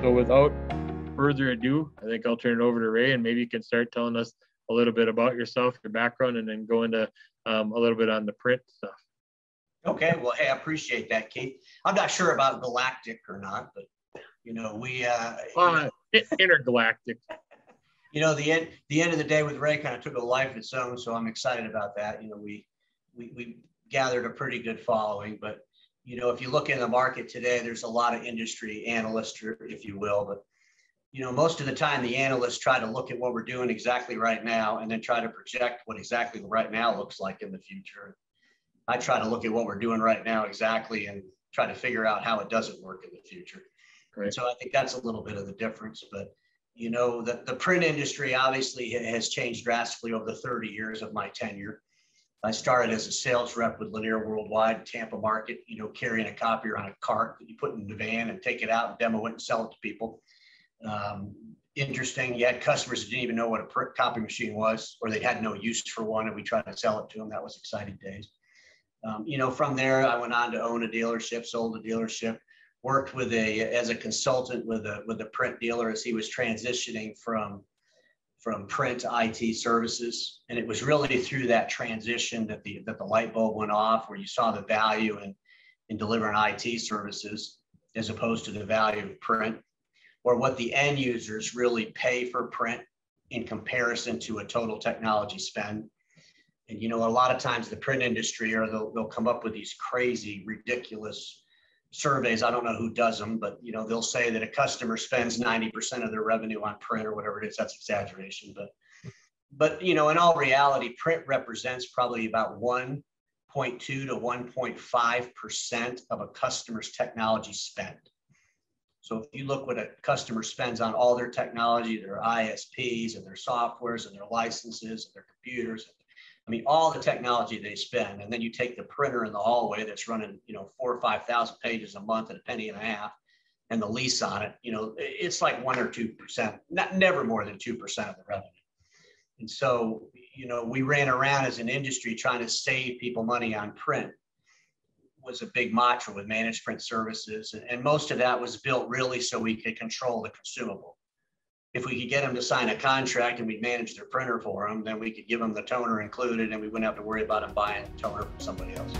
So without further ado, I think I'll turn it over to Ray, and maybe you can start telling us a little bit about yourself, your background, and then go into a little bit on the print stuff. Okay, well, hey, I appreciate that, Keith. I'm not sure about galactic or not, but Intergalactic. The end of the day with Ray kind of took a life of its own, so I'm excited about that. We gathered a pretty good following, but if you look in the market today, there's a lot of industry analysts, if you will, but most of the time the analysts try to look at what we're doing exactly right now and then try to project what exactly right now looks like in the future. I try to look at what we're doing right now exactly and try to figure out how it doesn't work in the future. Right. So I think that's a little bit of the difference. But, the print industry obviously has changed drastically over the 30 years of my tenure. I started as a sales rep with Lanier Worldwide, Tampa market, carrying a copier on a cart that you put in the van and take it out and demo it and sell it to people. Interesting. You had customers that didn't even know what a print copy machine was, or they had no use for one, and we tried to sell it to them. That was exciting days. From there, I went on to own a dealership, sold a dealership, worked as a consultant with a print dealer as he was transitioning from print to IT services. And it was really through that transition that the light bulb went off, where you saw the value in delivering IT services as opposed to the value of print, or what the end users really pay for print in comparison to a total technology spend. And, a lot of times the print industry, or they'll come up with these crazy, ridiculous surveys. I don't know who does them, but, they'll say that a customer spends 90% of their revenue on print or whatever it is. That's exaggeration. But in all reality, print represents probably about 1.2 to 1.5% of a customer's technology spend. So if you look what a customer spends on all their technology, their ISPs and their softwares and their licenses and their computers, all the technology they spend, and then you take the printer in the hallway that's running, 4,000 or 5,000 pages a month at $0.015, and the lease on it, it's like 1 or 2%, never more than 2% of the revenue. And so, we ran around as an industry trying to save people money on print. Was a big mantra with managed print services, and most of that was built really so we could control the consumable. If we could get them to sign a contract and we'd manage their printer for them, then we could give them the toner included, and we wouldn't have to worry about them buying a toner from somebody else.